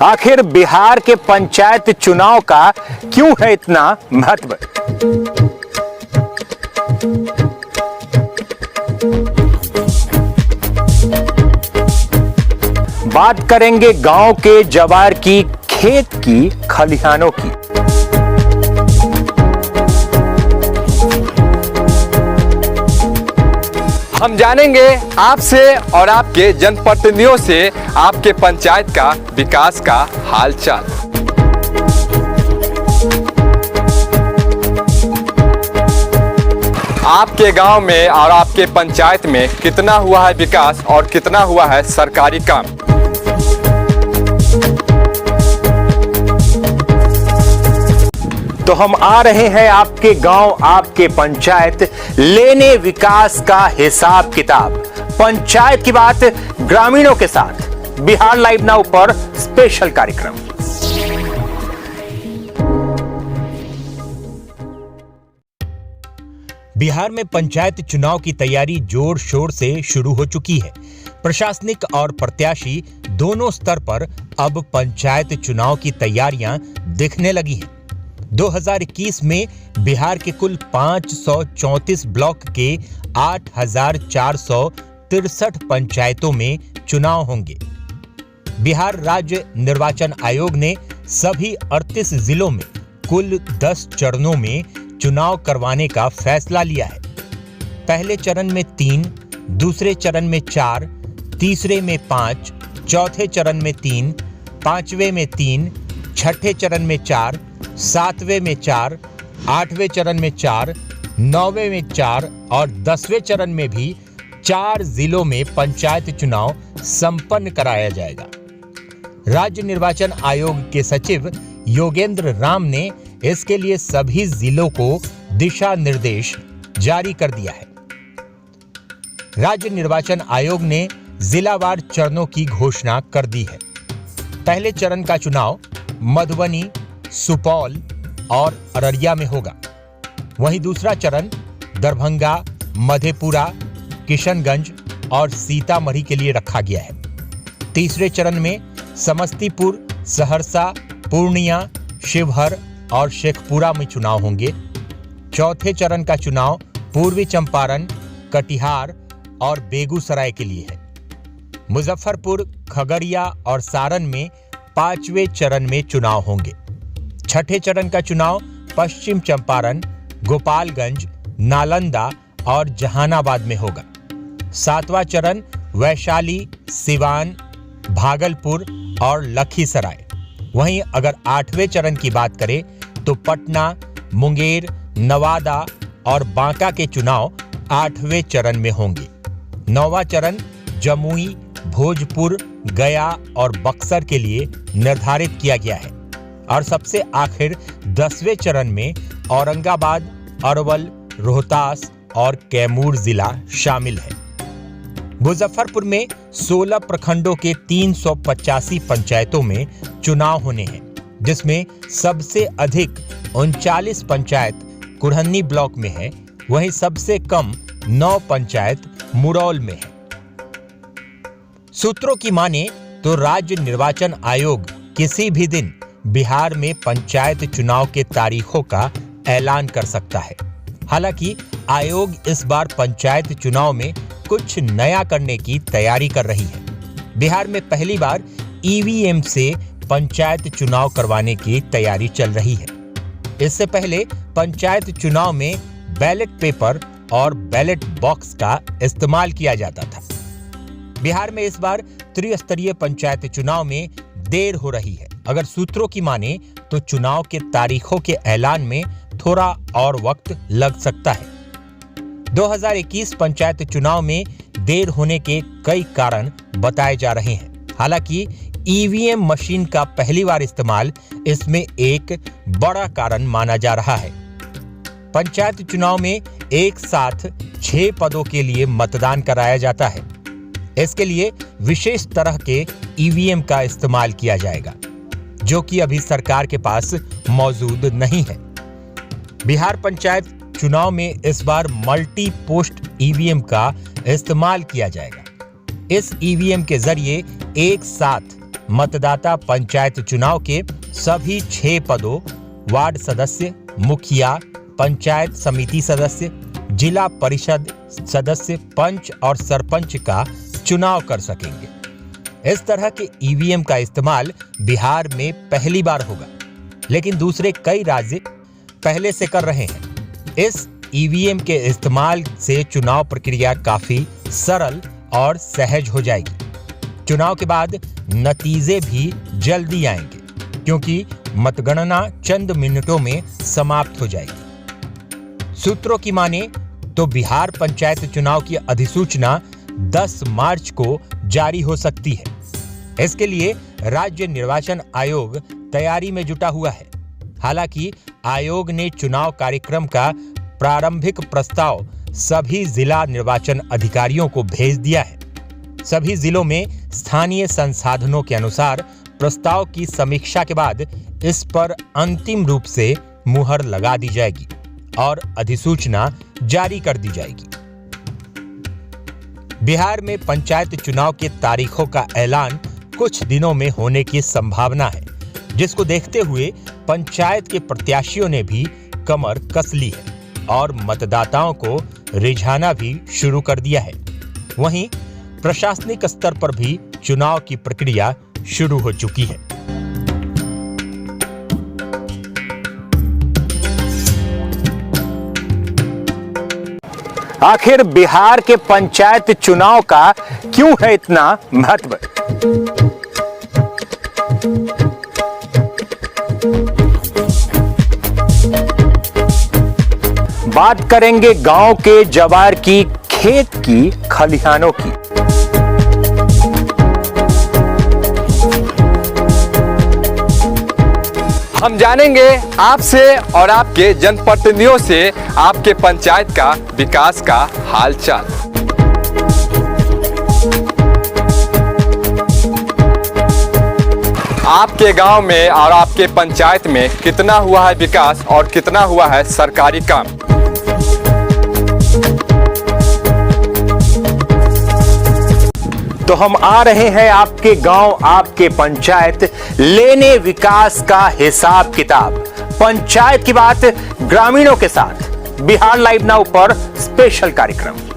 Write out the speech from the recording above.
आखिर बिहार के पंचायत चुनाव का क्यों है इतना महत्व? बात करेंगे गांव के जवार की, खेत की, खलिहानों की। हम जानेंगे आपसे और आपके जनप्रतिनिधियों से आपके पंचायत का विकास का हालचाल। आपके गांव में और आपके पंचायत में कितना हुआ है विकास और कितना हुआ है सरकारी काम। तो हम आ रहे हैं आपके गांव, आपके पंचायत, लेने विकास का हिसाब किताब। पंचायत की बात ग्रामीणों के साथ। बिहार लाइव नाउ पर स्पेशल कार्यक्रम। बिहार में पंचायत चुनाव की तैयारी जोर शोर से शुरू हो चुकी है। प्रशासनिक और प्रत्याशी दोनों स्तर पर अब पंचायत चुनाव की तैयारियां दिखने लगी हैं। 2021 में बिहार के कुल 534 ब्लॉक के 8,463 पंचायतों में चुनाव होंगे। बिहार राज्य निर्वाचन आयोग ने सभी 38 जिलों में कुल 10 चरणों में चुनाव करवाने का फैसला लिया है। पहले चरण में 3, दूसरे चरण में 4, तीसरे में 5, चौथे चरण में 3, पांचवें में 3, छठे चरण में 4, सातवें में 4, आठवें चरण में 4, नौवें में 4 और 10वें चरण में भी 4 जिलों में पंचायत चुनाव संपन्न कराया जाएगा। राज्य निर्वाचन आयोग के सचिव योगेंद्र राम ने इसके लिए सभी जिलों को दिशा निर्देश जारी कर दिया है। राज्य निर्वाचन आयोग ने जिलावार चरणों की घोषणा कर दी है। पहले चरण का चुनाव मधुबनी, सुपौल और अररिया में होगा। वहीं दूसरा चरण दरभंगा, मधेपुरा, किशनगंज और सीतामढ़ी के लिए रखा गया है। तीसरे चरण में समस्तीपुर, सहरसा, पूर्णिया, शिवहर और शेखपुरा में चुनाव होंगे। चौथे चरण का चुनाव पूर्वी चंपारण, कटिहार और बेगूसराय के लिए है। मुजफ्फरपुर, खगड़िया और सारण में 5वें चरण में चुनाव होंगे। छठे चरण का चुनाव पश्चिम चंपारण, गोपालगंज, नालंदा और जहानाबाद में होगा। 7वां चरण वैशाली, सिवान, भागलपुर और लखीसराय। वहीं अगर 8वें चरण की बात करें तो पटना, मुंगेर, नवादा और बांका के चुनाव 8वें चरण में होंगे। 9वां चरण जमुई, भोजपुर, गया और बक्सर के लिए निर्धारित किया गया है और सबसे आखिर 10वें चरण में औरंगाबाद, अरवल, रोहतास और कैमूर जिला शामिल है। मुजफ्फरपुर में 16 प्रखंडों के 385 पंचायतों में चुनाव होने हैं, जिसमें सबसे अधिक 39 पंचायत कुढ़न्नी ब्लॉक में है। वहीं सबसे कम 9 पंचायत मुरौल में है। सूत्रों की माने तो राज्य निर्वाचन आयोग किसी भी दिन बिहार में पंचायत चुनाव के तारीखों का ऐलान कर सकता है। हालांकि आयोग इस बार पंचायत चुनाव में कुछ नया करने की तैयारी कर रही है। बिहार में पहली बार ईवीएम से पंचायत चुनाव करवाने की तैयारी चल रही है। इससे पहले पंचायत चुनाव में बैलेट पेपर और बैलेट बॉक्स का इस्तेमाल किया जाता था। बिहार में इस बार त्रिस्तरीय पंचायत चुनाव में देर हो रही है। अगर सूत्रों की माने तो चुनाव के तारीखों के ऐलान में थोड़ा और वक्त लग सकता है। 2021 पंचायत चुनाव में देर होने के कई कारण बताए जा रहे हैं। हालांकि ईवीएम मशीन का पहली बार इस्तेमाल इसमें एक बड़ा कारण माना जा रहा है। पंचायत चुनाव में एक साथ 6 पदों के लिए मतदान कराया जाता है। इसके लिए विशेष तरह के ईवीएम का इस्तेमाल किया जाएगा, जो कि अभी सरकार के पास मौजूद नहीं है। बिहार पंचायत चुनाव में इस बार मल्टी पोस्ट ईवीएम का इस्तेमाल किया जाएगा। इस ईवीएम के जरिए एक साथ मतदाता पंचायत चुनाव के सभी 6 पदों, वार्ड सदस्य, मुखिया, पंचायत समिति सदस्य, जिला परिषद सदस्य, पंच और सरपंच का चुनाव कर सकेंगे। इस तरह के ईवीएम का इस्तेमाल बिहार में पहली बार होगा, लेकिन दूसरे कई राज्य पहले से कर रहे हैं। इस ईवीएम के इस्तेमाल से चुनाव प्रक्रिया काफी सरल और सहज हो जाएगी। चुनाव के बाद नतीजे भी जल्दी आएंगे, क्योंकि मतगणना चंद मिनटों में समाप्त हो जाएगी। सूत्रों की माने तो बिहार पंचायत चुनाव की अधिसूचना 10 मार्च को जारी हो सकती है। इसके लिए राज्य निर्वाचन आयोग तैयारी में जुटा हुआ है। हालांकि आयोग ने चुनाव कार्यक्रम का प्रारंभिक प्रस्ताव सभी जिला निर्वाचन अधिकारियों को भेज दिया है। सभी जिलों में स्थानीय संसाधनों के अनुसार प्रस्ताव की समीक्षा के बाद इस पर अंतिम रूप से मुहर लगा दी जाएगी और अधिसूचना जारी कर दी जाएगी। बिहार में पंचायत चुनाव के तारीखों का ऐलान कुछ दिनों में होने की संभावना है, जिसको देखते हुए पंचायत के प्रत्याशियों ने भी कमर कस ली है और मतदाताओं को रिझाना भी शुरू कर दिया है। वहीं प्रशासनिक स्तर पर भी चुनाव की प्रक्रिया शुरू हो चुकी है। आखिर बिहार के पंचायत चुनाव का क्यों है इतना महत्व? बात करेंगे गांव के जवार की, खेत की, खलिहानों की। हम जानेंगे आपसे और आपके जनप्रतिनिधियों से आपके पंचायत का विकास का हालचाल। आपके गांव में और आपके पंचायत में कितना हुआ है विकास और कितना हुआ है सरकारी काम। तो हम आ रहे हैं आपके गांव, आपके पंचायत, लेने विकास का हिसाब किताब। पंचायत की बात ग्रामीणों के साथ बिहार लाइव नाउ पर स्पेशल कार्यक्रम।